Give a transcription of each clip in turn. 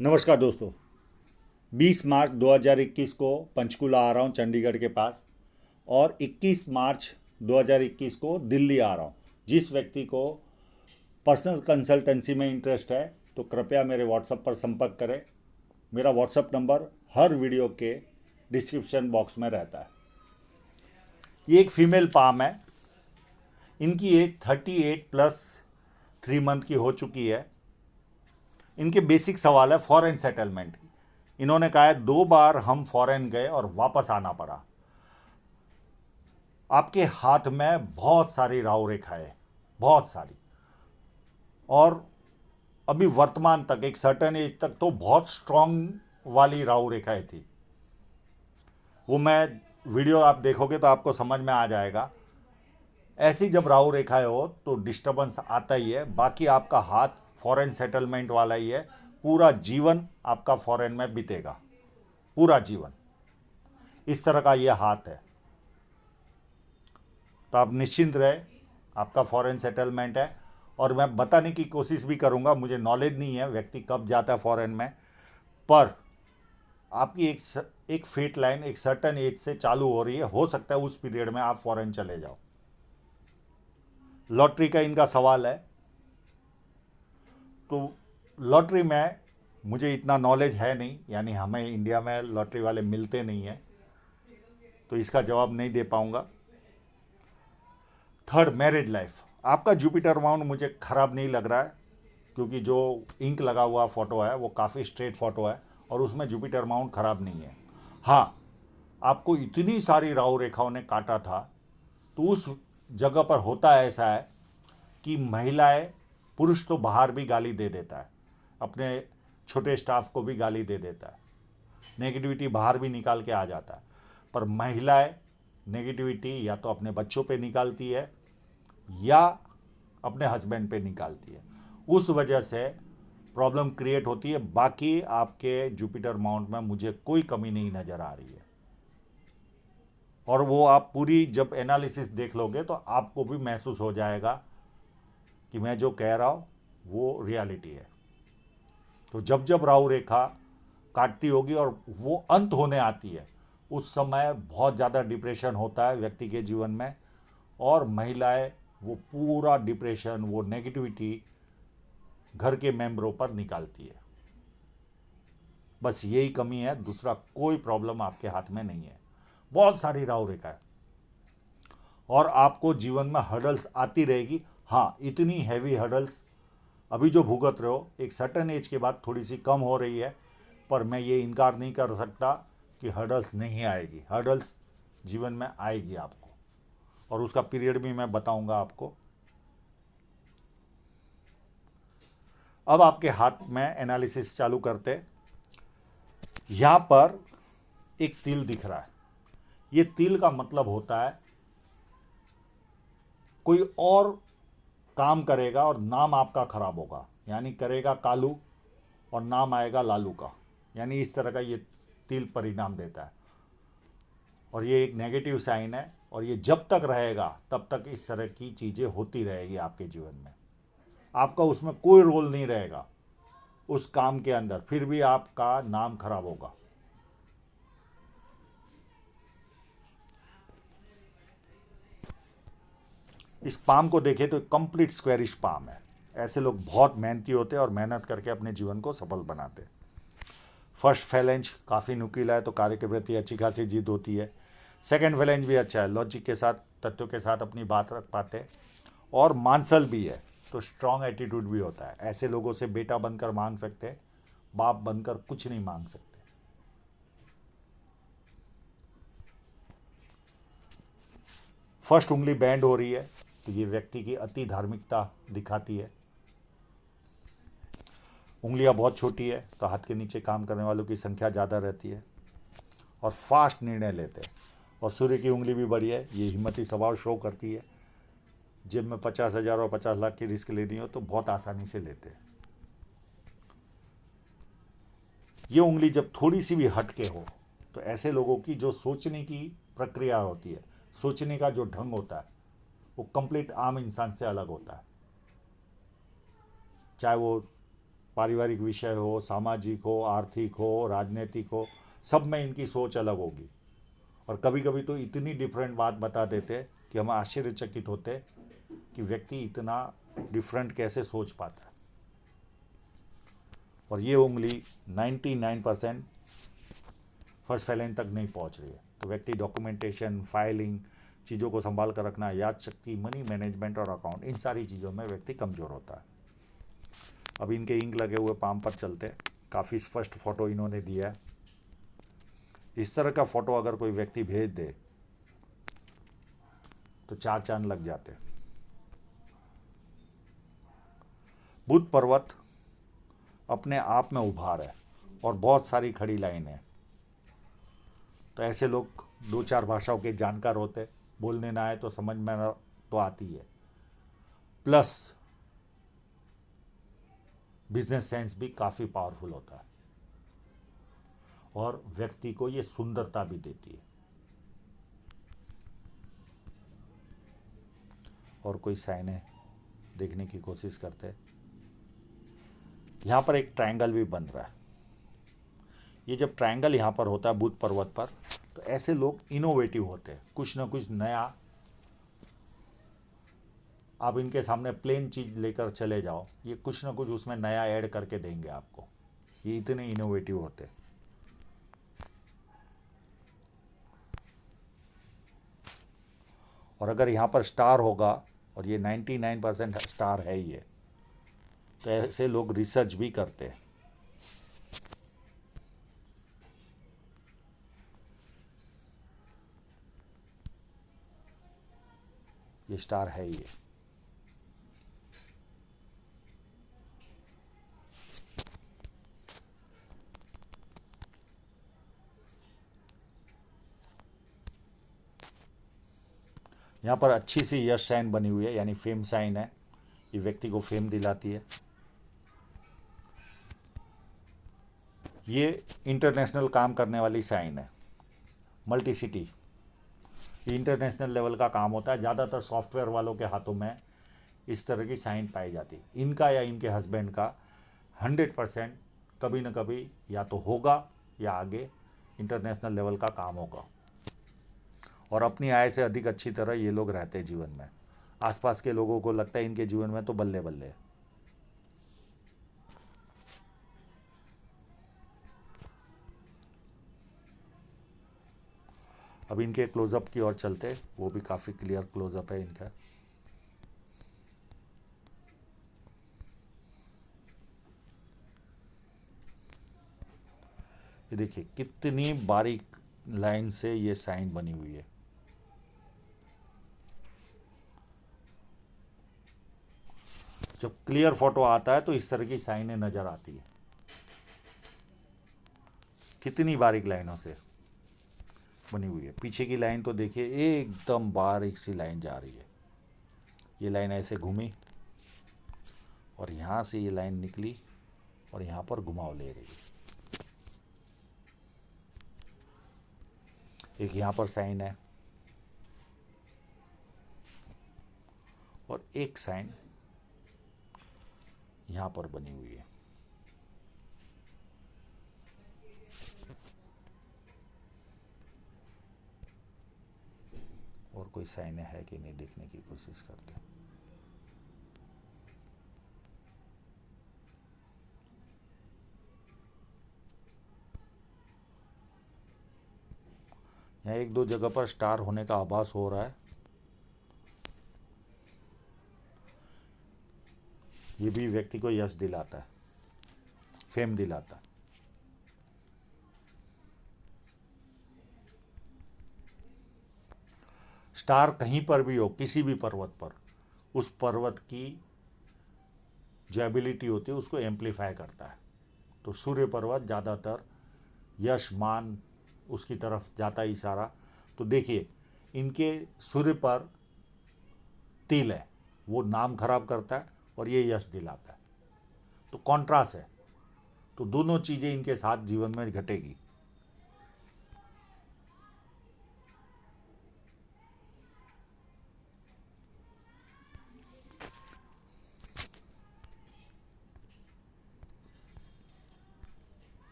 नमस्कार दोस्तों। 20 मार्च 2021 को पंचकुला आ रहा हूँ चंडीगढ़ के पास। और 21 मार्च 2021 को दिल्ली आ रहा हूँ। जिस व्यक्ति को पर्सनल कंसल्टेंसी में इंटरेस्ट है तो कृपया मेरे व्हाट्सएप पर संपर्क करें। मेरा व्हाट्सएप नंबर हर वीडियो के डिस्क्रिप्शन बॉक्स में रहता है। ये एक फीमेल पाम है। इनकी एज 38+3 मंथ की हो चुकी है। इनके बेसिक सवाल है फॉरेन सेटलमेंट की। इन्होंने कहा है 2 बार हम फॉरेन गए और वापस आना पड़ा। आपके हाथ में बहुत सारी राहु रेखाएं, बहुत सारी। और अभी वर्तमान तक एक सर्टेन एज तक तो बहुत स्ट्रांग वाली राहु रेखाएं थी। वो मैं वीडियो आप देखोगे तो आपको समझ में आ जाएगा। ऐसी जब राहु रेखाएं हो तो डिस्टरबेंस आता ही है। बाकी आपका हाथ फॉरेन सेटलमेंट वाला ही है। पूरा जीवन आपका फॉरेन में बीतेगा, पूरा जीवन। इस तरह का ये हाथ है। तो आप निश्चिंत रहे, आपका फॉरेन सेटलमेंट है। और मैं बताने की कोशिश भी करूंगा, मुझे नॉलेज नहीं है व्यक्ति कब जाता है फॉरेन में। पर आपकी एक फेट लाइन एक सर्टन एज से चालू हो रही है। हो सकता है उस पीरियड में आप फॉरेन चले जाओ। लॉटरी का इनका सवाल है। तो लॉटरी में मुझे इतना नॉलेज है नहीं, यानी हमें इंडिया में लॉटरी वाले मिलते नहीं हैं, तो इसका जवाब नहीं दे पाऊंगा। Third, marriage life. आपका जुपिटर माउंट मुझे ख़राब नहीं लग रहा है, क्योंकि जो इंक लगा हुआ फ़ोटो है वो काफ़ी स्ट्रेट फ़ोटो है और उसमें जुपिटर माउंट ख़राब नहीं है। हाँ, आपको इतनी सारी राहु रेखाओं ने काटा था, तो उस जगह पर होता है ऐसा है कि महिलाएं, पुरुष तो बाहर भी गाली दे देता है, अपने छोटे स्टाफ को भी गाली दे देता है, नेगेटिविटी बाहर भी निकाल के आ जाता है। पर महिलाएं नेगेटिविटी या तो अपने बच्चों पे निकालती है या अपने हस्बैंड पे निकालती है। उस वजह से प्रॉब्लम क्रिएट होती है। बाकी आपके जुपिटर माउंट में मुझे कोई कमी नहीं नज़र आ रही है। और वो आप पूरी जब एनालिसिस देख लोगे तो आपको भी महसूस हो जाएगा कि मैं जो कह रहा हूँ वो रियलिटी है। तो जब जब राहु रेखा काटती होगी और वो अंत होने आती है, उस समय बहुत ज़्यादा डिप्रेशन होता है व्यक्ति के जीवन में। और महिलाएं वो पूरा डिप्रेशन, वो नेगेटिविटी घर के मेंबरों पर निकालती है। बस यही कमी है, दूसरा कोई प्रॉब्लम आपके हाथ में नहीं है। बहुत सारी राहु रेखा है और आपको जीवन में हर्डल्स आती रहेगी। हाँ, इतनी हैवी हर्डल्स अभी जो भुगत रहे हो, एक सर्टन एज के बाद थोड़ी सी कम हो रही है। पर मैं ये इनकार नहीं कर सकता कि हर्डल्स नहीं आएगी। हर्डल्स जीवन में आएगी आपको, और उसका पीरियड भी मैं बताऊंगा आपको। अब आपके हाथ में एनालिसिस चालू करते। यहाँ पर एक तिल दिख रहा है। ये तिल का मतलब होता है कोई और काम करेगा और नाम आपका खराब होगा, यानी करेगा कालू और नाम आएगा लालू का, यानी इस तरह का ये तिल परिणाम देता है। और ये एक नेगेटिव साइन है और ये जब तक रहेगा तब तक इस तरह की चीज़ें होती रहेगी आपके जीवन में। आपका उसमें कोई रोल नहीं रहेगा उस काम के अंदर, फिर भी आपका नाम खराब होगा। इस पाम को देखें तो कंप्लीट स्क्वेरिश पाम है। ऐसे लोग बहुत मेहनती होते हैं और मेहनत करके अपने जीवन को सफल बनाते हैं। फर्स्ट फैलेंज काफ़ी नुकीला है तो कार्य के प्रति अच्छी खासी जिद होती है। सेकंड फैलेंज भी अच्छा है, लॉजिक के साथ, तथ्यों के साथ अपनी बात रख पाते हैं। और मानसल भी है तो स्ट्रांग एटीट्यूड भी होता है। ऐसे लोगों से बेटा बनकर मांग सकते हैं, बाप बनकर कुछ नहीं मांग सकते। फर्स्ट उंगली बैंड हो रही है तो ये व्यक्ति की अति धार्मिकता दिखाती है। उंगलियां बहुत छोटी है तो हाथ के नीचे काम करने वालों की संख्या ज़्यादा रहती है और फास्ट निर्णय लेते हैं। और सूर्य की उंगली भी बड़ी है, ये हिम्मती स्वभाव शो करती है। जेब में 50,000 और 50 लाख की रिस्क लेनी हो तो बहुत आसानी से लेते हैं। ये उंगली जब थोड़ी सी भी हट के हो तो ऐसे लोगों की जो सोचने की प्रक्रिया होती है, सोचने का जो ढंग होता है, वो कंप्लीट आम इंसान से अलग होता है। चाहे वो पारिवारिक विषय हो, सामाजिक हो, आर्थिक हो, राजनीतिक हो, सब में इनकी सोच अलग होगी। और कभी कभी तो इतनी डिफरेंट बात बता देते कि हम आश्चर्यचकित होते कि व्यक्ति इतना डिफरेंट कैसे सोच पाता है। और ये उंगली 99% फर्स्ट फैलेन तक नहीं पहुंच रही है। तो व्यक्ति डॉक्यूमेंटेशन, फाइलिंग, चीज़ों को संभाल कर रखना, याद शक्ति, मनी मैनेजमेंट और अकाउंट, इन सारी चीज़ों में व्यक्ति कमज़ोर होता है। अब इनके इंक लगे हुए पाम पर चलते, काफ़ी स्पष्ट फोटो इन्होंने दिया है। इस तरह का फोटो अगर कोई व्यक्ति भेज दे तो 4 चांद लग जाते। बुद्ध पर्वत अपने आप में उभार है और बहुत सारी खड़ी लाइन है। तो ऐसे लोग 2-4 भाषाओं के जानकार होते, बोलने ना आए तो समझ में ना तो आती है, प्लस बिजनेस सेंस भी काफ़ी पावरफुल होता है और व्यक्ति को ये सुंदरता भी देती है। और कोई साइन है देखने की कोशिश करते हैं। यहाँ पर एक ट्रायंगल भी बन रहा है। ये जब ट्रायंगल यहाँ पर होता है बुद्ध पर्वत पर, तो ऐसे लोग इनोवेटिव होते हैं, कुछ ना कुछ नया। आप इनके सामने प्लेन चीज़ लेकर चले जाओ, ये कुछ ना कुछ उसमें नया ऐड करके देंगे आपको। ये इतने इनोवेटिव होते हैं। और अगर यहाँ पर स्टार होगा, और ये 99% स्टार है ये, तो ऐसे लोग रिसर्च भी करते हैं। ये स्टार है ये। यहाँ पर अच्छी सी यश साइन बनी हुई है, यानी फेम साइन है। ये व्यक्ति को फेम दिलाती है। ये इंटरनेशनल काम करने वाली साइन है, मल्टी सिटी। ये इंटरनेशनल लेवल का काम होता है। ज़्यादातर सॉफ्टवेयर वालों के हाथों में इस तरह की साइन पाई जाती है। इनका या इनके हस्बैंड का 100% कभी न कभी या तो होगा या आगे इंटरनेशनल लेवल का काम होगा। और अपनी आय से अधिक अच्छी तरह ये लोग रहते हैं जीवन में। आसपास के लोगों को लगता है इनके जीवन में तो बल्ले बल्ले है। अब इनके क्लोजअप की ओर चलते, वो भी काफ़ी क्लियर क्लोजअप है इनका। ये देखिए कितनी बारीक लाइन से ये साइन बनी हुई है। जब क्लियर फोटो आता है तो इस तरह की साइनें नज़र आती है, कितनी बारीक लाइनों से बनी हुई है। पीछे की लाइन तो देखिए एकदम बारीक सी लाइन जा रही है। ये लाइन ऐसे घूमी और यहाँ से ये लाइन निकली और यहाँ पर घुमाव ले रही है। एक यहाँ पर साइन है और एक साइन यहाँ पर बनी हुई है। और कोई साइन है कि नहीं देखने की कोशिश करते हैं। यहाँ एक दो जगह पर स्टार होने का आभास हो रहा है। ये भी व्यक्ति को यश दिलाता है, फेम दिलाता है। स्टार कहीं पर भी हो, किसी भी पर्वत पर, उस पर्वत की जो एबिलिटी होती है उसको एम्पलीफाई करता है। तो सूर्य पर्वत ज़्यादातर यश मान उसकी तरफ जाता है इशारा। तो देखिए इनके सूर्य पर तिल है, वो नाम खराब करता है और ये यश दिलाता है। तो कॉन्ट्रास्ट है। तो दोनों चीज़ें इनके साथ जीवन में घटेगी।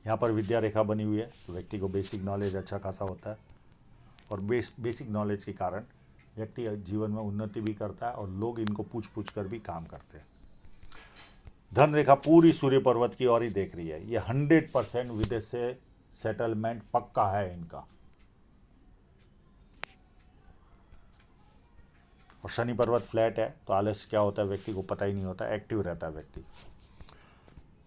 यहाँ पर विद्या रेखा बनी हुई है तो व्यक्ति को बेसिक नॉलेज अच्छा खासा होता है और बेसिक नॉलेज के कारण व्यक्ति जीवन में उन्नति भी करता है और लोग इनको पूछ पूछ कर भी काम करते हैं। धन रेखा पूरी सूर्य पर्वत की ओर ही देख रही है। ये 100% विदेश से सेटलमेंट पक्का है इनका। और शनि पर्वत फ्लैट है तो आलस्य क्या होता है व्यक्ति को पता ही नहीं होता, एक्टिव रहता है व्यक्ति।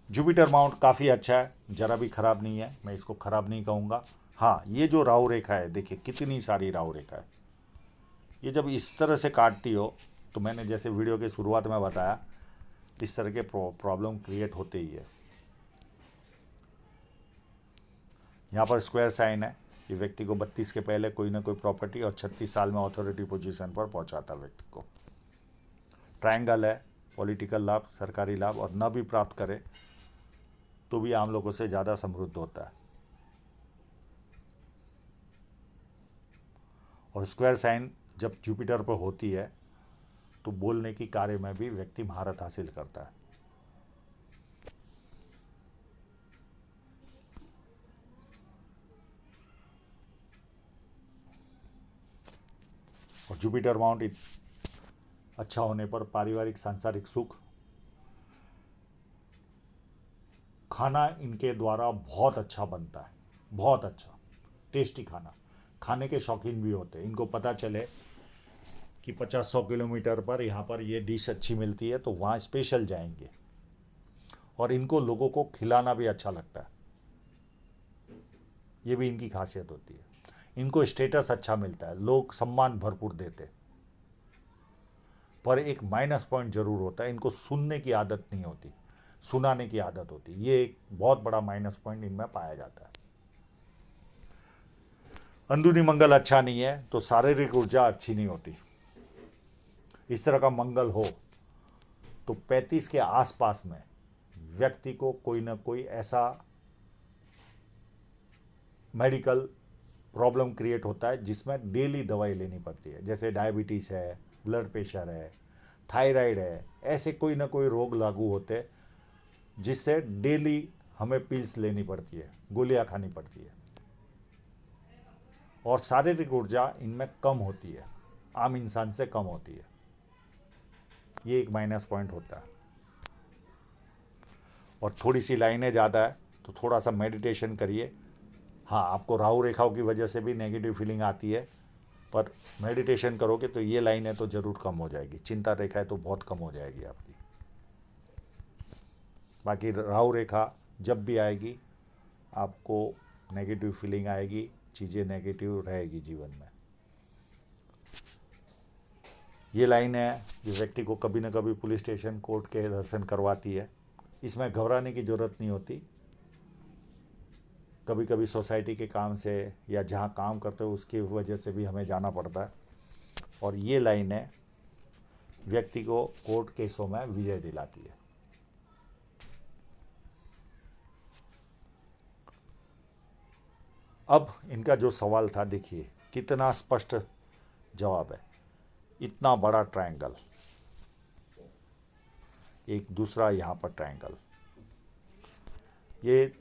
जुपिटर माउंट काफ़ी अच्छा है, ज़रा भी खराब नहीं है, मैं इसको खराब नहीं कहूँगा। हाँ, ये जो राहु रेखा है देखिए कितनी सारी राहु रेखा है। ये जब इस तरह से काटती हो तो मैंने जैसे वीडियो की शुरुआत में बताया इस तरह के प्रॉब्लम क्रिएट होते ही है। यहाँ पर स्क्वायर साइन है, ये व्यक्ति को 32 के पहले कोई ना कोई प्रॉपर्टी और 36 साल में अथॉरिटी पोजीशन पर पहुँचाता व्यक्ति को। ट्रायंगल है, पॉलिटिकल लाभ, सरकारी लाभ, और न भी प्राप्त करे तो भी आम लोगों से ज़्यादा समृद्ध होता है। और स्क्वायर साइन जब जुपिटर पर होती है तो बोलने की कार्य में भी व्यक्ति महारत हासिल करता है। और जुपिटर माउंट अच्छा होने पर पारिवारिक सांसारिक सुख, खाना इनके द्वारा बहुत अच्छा बनता है, बहुत अच्छा टेस्टी खाना, खाने के शौकीन भी होते हैं। इनको पता चले कि 50-100 किलोमीटर पर यहाँ पर ये डिश अच्छी मिलती है तो वहाँ स्पेशल जाएंगे। और इनको लोगों को खिलाना भी अच्छा लगता है, ये भी इनकी खासियत होती है। इनको स्टेटस अच्छा मिलता है, लोग सम्मान भरपूर देते। पर एक माइनस पॉइंट जरूर होता है, इनको सुनने की आदत नहीं होती, सुनाने की आदत होती है। ये एक बहुत बड़ा माइनस पॉइंट इनमें पाया जाता है। अंदरूनी मंगल अच्छा नहीं है तो शारीरिक ऊर्जा अच्छी नहीं होती। इस तरह का मंगल हो तो 35 के आसपास में व्यक्ति को कोई ना कोई ऐसा मेडिकल प्रॉब्लम क्रिएट होता है जिसमें डेली दवाई लेनी पड़ती है। जैसे डायबिटीज़ है, ब्लड प्रेशर है, थायराइड है, ऐसे कोई ना कोई रोग लागू होते हैं जिससे डेली हमें पिल्स लेनी पड़ती है, गोलियां खानी पड़ती है। और शारीरिक ऊर्जा इनमें कम होती है, आम इंसान से कम होती है। ये एक माइनस पॉइंट होता है। और थोड़ी सी लाइनें ज़्यादा है तो थोड़ा सा मेडिटेशन करिए। हाँ, आपको राहु रेखाओं की वजह से भी नेगेटिव फीलिंग आती है, पर मेडिटेशन करोगे तो ये लाइनें तो ज़रूर कम हो जाएगी। चिंता रेखा है तो बहुत कम हो जाएगी आपकी। बाकी राहु रेखा जब भी आएगी आपको नेगेटिव फीलिंग आएगी, चीज़ें नेगेटिव रहेगी जीवन में। ये लाइन है जो व्यक्ति को कभी ना कभी पुलिस स्टेशन, कोर्ट के दर्शन करवाती है। इसमें घबराने की ज़रूरत नहीं होती। कभी कभी सोसाइटी के काम से या जहाँ काम करते हो उसकी वजह से भी हमें जाना पड़ता है। और ये लाइनें व्यक्ति को कोर्ट केसों में विजय दिलाती है। अब इनका जो सवाल था देखिए कितना स्पष्ट जवाब है। इतना बड़ा ट्रायंगल, एक दूसरा यहाँ पर ट्रायंगल, ये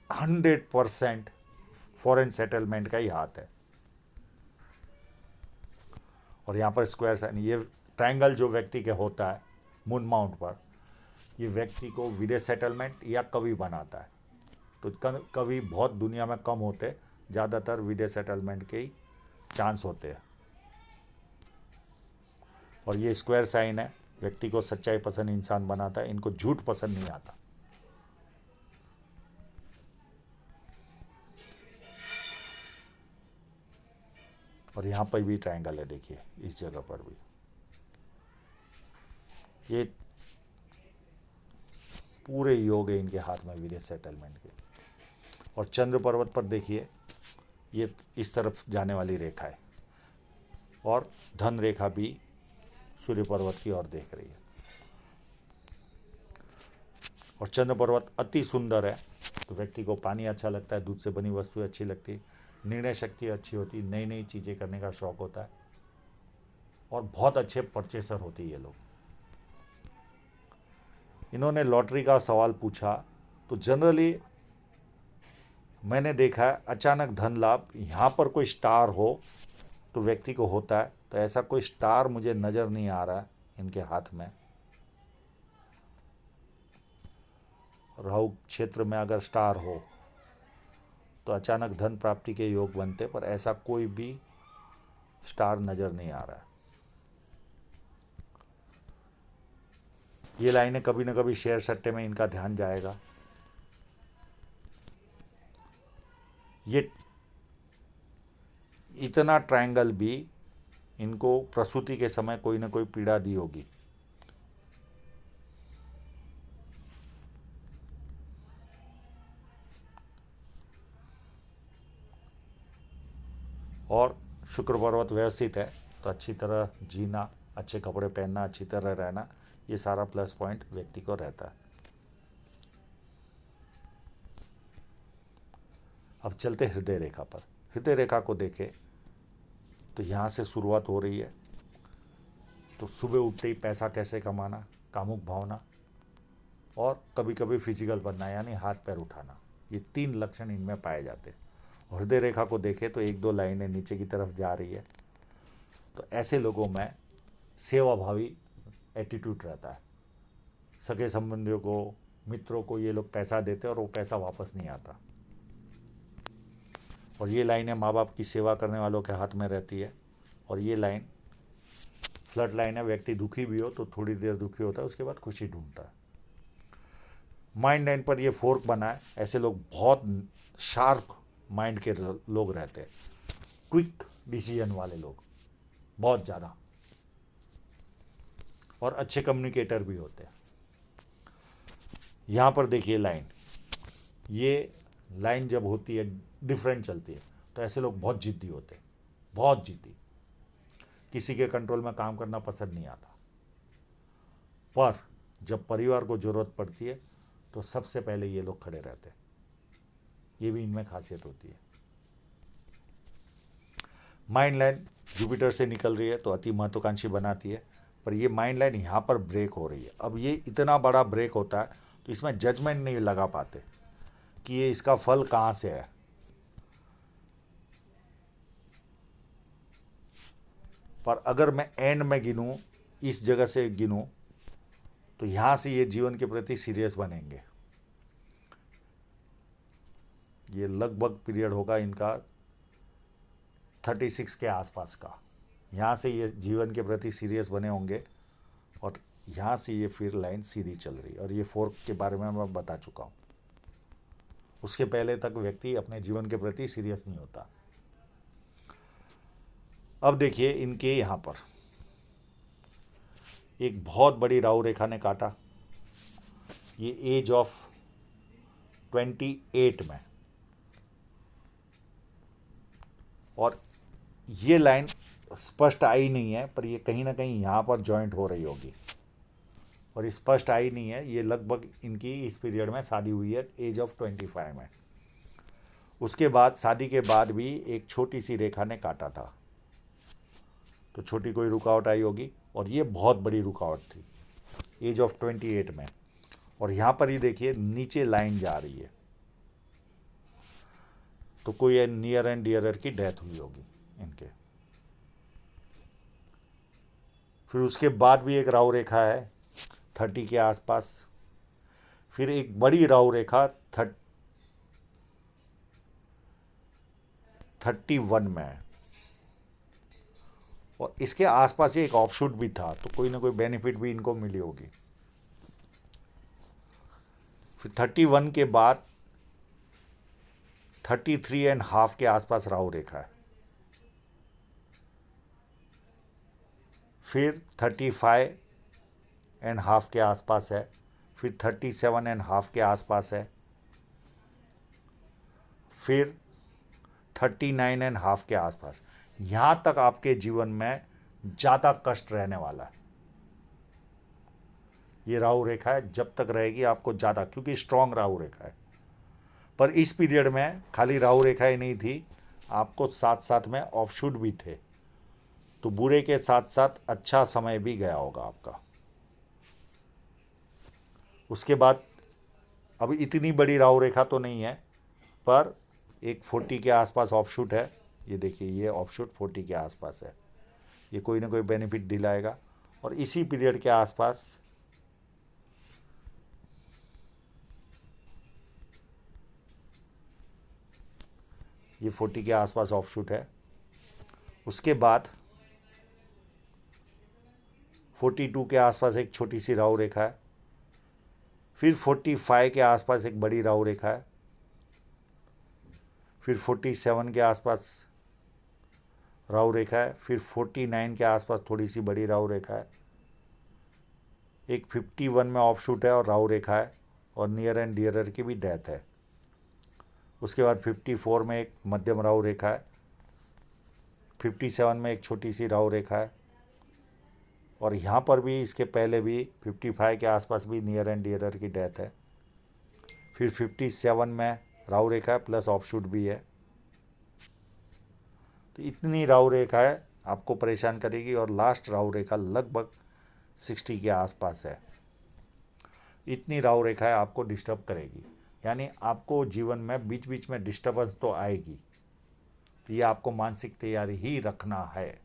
100% फॉरेन सेटलमेंट का ही हाथ है। और यहाँ पर स्क्वायर साइन, ये ट्रायंगल जो व्यक्ति के होता है मून माउंट पर, ये व्यक्ति को विदेश सेटलमेंट या कवि बनाता है। तो कवि बहुत दुनिया में कम होते, ज़्यादातर विदेश सेटलमेंट के ही चांस होते हैं। और ये स्क्वायर साइन है, व्यक्ति को सच्चाई पसंद इंसान बनाता है। इनको झूठ पसंद नहीं आता। और यहाँ पर भी ट्रायंगल है देखिए, इस जगह पर भी। ये पूरे योग है इनके हाथ में विदेश सेटलमेंट के। और चंद्र पर्वत पर देखिए ये इस तरफ जाने वाली रेखा है। और धन रेखा भी सूर्य पर्वत की ओर देख रही है। और चंद्र पर्वत अति सुंदर है तो व्यक्ति को पानी अच्छा लगता है, दूध से बनी वस्तुएं अच्छी लगती, निर्णय शक्ति अच्छी होती, नई नई चीज़ें करने का शौक़ होता है। और बहुत अच्छे परचेसर होते ये लोग। इन्होंने लॉटरी का सवाल पूछा तो जनरली मैंने देखा है अचानक धन लाभ यहाँ पर कोई स्टार हो तो व्यक्ति को होता है, तो ऐसा कोई स्टार मुझे नज़र नहीं आ रहा है इनके हाथ में। राहु क्षेत्र में अगर स्टार हो तो अचानक धन प्राप्ति के योग बनते, पर ऐसा कोई भी स्टार नज़र नहीं आ रहा है। ये लाइनें कभी ना कभी शेयर सट्टे में इनका ध्यान जाएगा। ये इतना ट्रायंगल भी इनको प्रसूति के समय कोई ना कोई पीड़ा दी होगी। और शुक्र पर्वत व्यवस्थित है तो अच्छी तरह जीना, अच्छे कपड़े पहनना, अच्छी तरह रहना, ये सारा प्लस पॉइंट व्यक्ति को रहता है। अब चलते हृदय रेखा पर। हृदय रेखा को देखें तो यहाँ से शुरुआत हो रही है। तो सुबह उठते ही पैसा कैसे कमाना, कामुक भावना और कभी कभी फिजिकल बनना यानी हाथ पैर उठाना, ये 3 लक्षण इनमें पाए जाते हैं। हृदय रेखा को देखें तो 1-2 लाइनें नीचे की तरफ जा रही है। तो ऐसे लोगों में सेवाभावी एटीट्यूड रहता है। सगे संबंधियों को, मित्रों को ये लोग पैसा देते हैं और वो पैसा वापस नहीं आता। और ये लाइनें माँ बाप की सेवा करने वालों के हाथ में रहती है। और ये लाइन फ्लड लाइन है, व्यक्ति दुखी भी हो तो थोड़ी देर दुखी होता है, उसके बाद खुशी ढूंढता है। माइंड लाइन पर ये फोर्क बना है। ऐसे लोग बहुत शार्प माइंड के लोग रहते हैं, क्विक डिसीजन वाले लोग बहुत ज़्यादा, और अच्छे कम्युनिकेटर भी होते हैं। यहाँ पर देखिए लाइन, ये लाइन जब होती है डिफरेंट चलती है तो ऐसे लोग बहुत जिद्दी होते हैं, बहुत जिद्दी, किसी के कंट्रोल में काम करना पसंद नहीं आता। पर जब परिवार को ज़रूरत पड़ती है तो सबसे पहले ये लोग खड़े रहते हैं। ये भी इनमें खासियत होती है। माइंड लाइन जुपिटर से निकल रही है तो अति महत्वाकांक्षी बनाती है, पर ये माइंड लाइन यहाँ पर ब्रेक हो रही है। अब ये इतना बड़ा ब्रेक होता है तो इसमें जजमेंट नहीं लगा पाते कि ये इसका फल कहाँ से है। पर अगर मैं एंड में गिनूँ, इस जगह से गिनूँ, तो यहाँ से ये जीवन के प्रति सीरियस बनेंगे। ये लगभग पीरियड होगा इनका 36 के आसपास का। यहाँ से ये जीवन के प्रति सीरियस बने होंगे और यहाँ से ये फिर लाइन सीधी चल रही। और ये फोर्क के बारे में मैं बता चुका हूँ। उसके पहले तक व्यक्ति अपने जीवन के प्रति सीरियस नहीं होता। अब देखिए इनके यहाँ पर एक बहुत बड़ी राहु रेखा ने काटा, ये एज ऑफ 28 में, और ये लाइन स्पष्ट आई नहीं है, पर ये कहीं ना कहीं यहाँ पर जॉइंट हो रही होगी। और स्पष्ट आई नहीं है, ये लगभग इनकी इस पीरियड में शादी हुई है एज ऑफ 25 में। उसके बाद शादी के बाद भी एक छोटी सी रेखा ने काटा था, तो छोटी कोई रुकावट आई होगी, और ये बहुत बड़ी रुकावट थी एज ऑफ 28 में। और यहाँ पर ही देखिए नीचे लाइन जा रही है, तो कोई नियर एंड डियरर की डेथ हुई होगी इनके। फिर उसके बाद भी एक राहु रेखा है 30 के आसपास। फिर एक बड़ी राहु रेखा 31 में है, और इसके आसपास ही एक ऑफशूट भी था, तो कोई ना कोई बेनिफिट भी इनको मिली होगी। फिर 31 के बाद 33.5 के आसपास राहु रेखा है। फिर 35.5 के आसपास है। फिर 37.5 के आसपास है। फिर 39.5 के आसपास। यहाँ तक आपके जीवन में ज़्यादा कष्ट रहने वाला है। ये राहु रेखा है, जब तक रहेगी आपको ज़्यादा, क्योंकि स्ट्रॉन्ग राहु रेखा है। पर इस पीरियड में खाली राहु रेखा ही नहीं थी, आपको साथ साथ में ऑफशूट भी थे, तो बुरे के साथ साथ अच्छा समय भी गया होगा आपका। उसके बाद अब इतनी बड़ी राहु रेखा तो नहीं है, पर एक 40 के आसपास ऑफशूट है, ये देखिए ये ऑफशूट 40 के आसपास है, ये कोई ना कोई बेनिफिट दिलाएगा। और इसी पीरियड के आसपास ये 40 के आसपास ऑफशूट है। उसके बाद 42 के आसपास एक छोटी सी राहु रेखा है, फिर 45 के आसपास एक बड़ी राहु रेखा है, फिर 47 के आसपास राहु रेखा है, फिर 49 के आसपास थोड़ी सी बड़ी राहु रेखा है, एक 51 में ऑफशूट है और राहु रेखा है, और नियर एंड डियरर की भी डेथ है। उसके बाद 54 में एक मध्यम राहु रेखा है, 57 में एक छोटी सी राहु रेखा है, और यहाँ पर भी इसके पहले भी 55 के आसपास भी नियर एंड डियरर की डेथ है। फिर 57 में राहु रेखा है प्लस ऑफशूट भी है। तो इतनी राहु रेखा है आपको परेशान करेगी, और लास्ट राहु रेखा लगभग 60 के आसपास है। इतनी राहु रेखा है आपको डिस्टर्ब करेगी, यानी आपको जीवन में बीच बीच में डिस्टर्बेंस तो आएगी। तो ये आपको मानसिक तैयारी ही रखना है,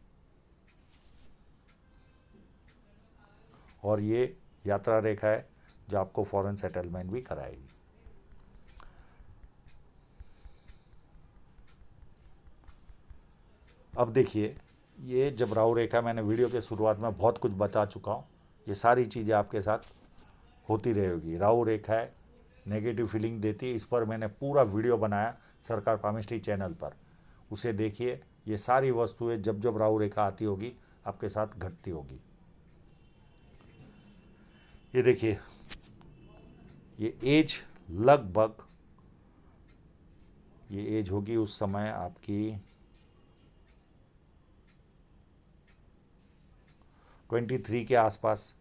और ये यात्रा रेखा है जो आपको फॉरेन सेटलमेंट भी कराएगी। अब देखिए, ये जब राहु रेखा, मैंने वीडियो के शुरुआत में बहुत कुछ बता चुका हूँ, ये सारी चीज़ें आपके साथ होती रहेगी। राहु रेखा है, नेगेटिव फीलिंग देती है, इस पर मैंने पूरा वीडियो बनाया सरकार पामिस्ट्री चैनल पर, उसे देखिए। ये सारी वस्तुएं जब जब राहु रेखा आती होगी आपके साथ घटती होगी। ये देखिए, ये एज लगभग, ये एज होगी उस समय आपकी 23 के आसपास,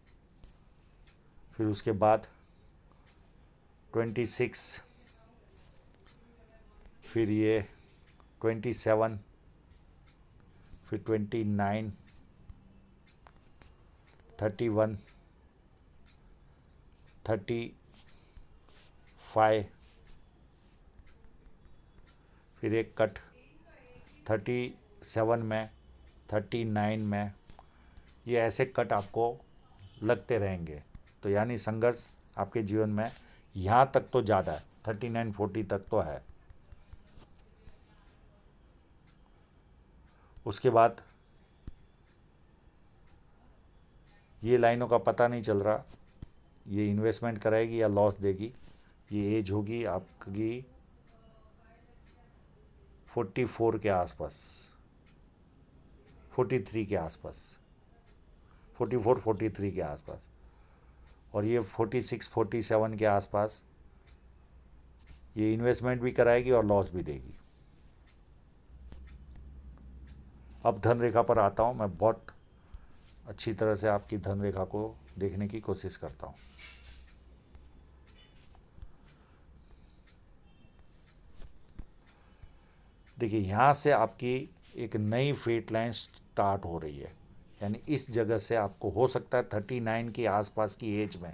फिर उसके बाद 26, फिर ये 27, फिर 29, 31, 35, फिर एक कट 37 में, 39 में, ये ऐसे कट आपको लगते रहेंगे। तो यानी संघर्ष आपके जीवन में यहाँ तक तो ज़्यादा है, 39, 40 तक तो है। उसके बाद ये लाइनों का पता नहीं चल रहा, ये इन्वेस्टमेंट कराएगी या लॉस देगी। ये एज होगी आपकी 44 के आसपास, 43 के आसपास, 44, 43 के आसपास, और ये 46, 47 के आसपास ये इन्वेस्टमेंट भी कराएगी और लॉस भी देगी। अब धन रेखा पर आता हूँ। मैं बहुत अच्छी तरह से आपकी धन रेखा को देखने की कोशिश करता हूँ। देखिए, यहाँ से आपकी एक नई फेट लाइन स्टार्ट हो रही है, यानी इस जगह से आपको हो सकता है 39 के आसपास की एज में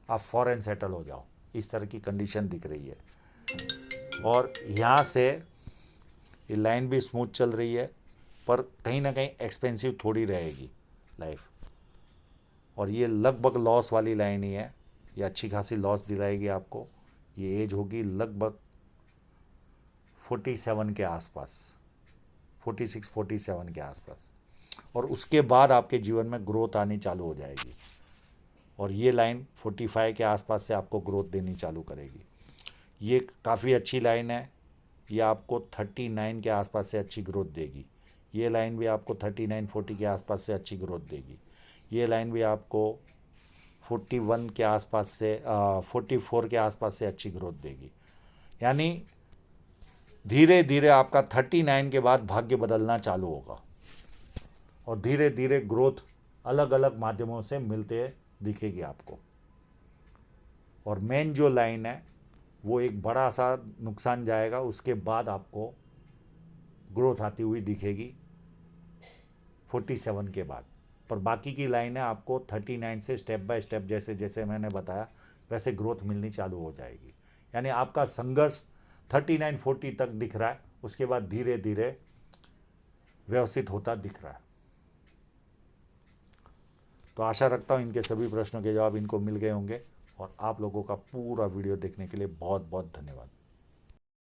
आप फॉरेन सेटल हो जाओ, इस तरह की कंडीशन दिख रही है। और यहाँ से ये लाइन भी स्मूथ चल रही है, पर कहीं ना कहीं एक्सपेंसिव थोड़ी रहेगी लाइफ, और ये लगभग लॉस वाली लाइन ही है, ये अच्छी खासी लॉस दिलाएगी आपको। ये एज होगी लगभग 47 के आसपास, 46, 47 के आसपास, और उसके बाद आपके जीवन में ग्रोथ आनी चालू हो जाएगी, और ये लाइन 45 के आसपास से आपको ग्रोथ देनी चालू करेगी। ये काफ़ी अच्छी लाइन है, ये आपको 39 के आसपास से अच्छी ग्रोथ देगी। ये लाइन भी आपको 39, 40 के आसपास से अच्छी ग्रोथ देगी। ये लाइन भी आपको 41 के आसपास से 44 के आसपास से अच्छी ग्रोथ देगी। यानी धीरे धीरे आपका 39 के बाद भाग्य बदलना चालू होगा, और धीरे धीरे ग्रोथ अलग अलग माध्यमों से मिलते दिखेगी आपको। और मेन जो लाइन है वो एक बड़ा सा नुकसान जाएगा, उसके बाद आपको ग्रोथ आती हुई दिखेगी 47 के बाद। पर बाकी की लाइनें आपको 39 से स्टेप बाय स्टेप, जैसे जैसे मैंने बताया वैसे ग्रोथ मिलनी चालू हो जाएगी। यानी आपका संघर्ष 39-40 तक दिख रहा है, उसके बाद धीरे धीरे व्यवस्थित होता दिख रहा है। तो आशा रखता हूँ इनके सभी प्रश्नों के जवाब इनको मिल गए होंगे, और आप लोगों का पूरा वीडियो देखने के लिए बहुत बहुत धन्यवाद।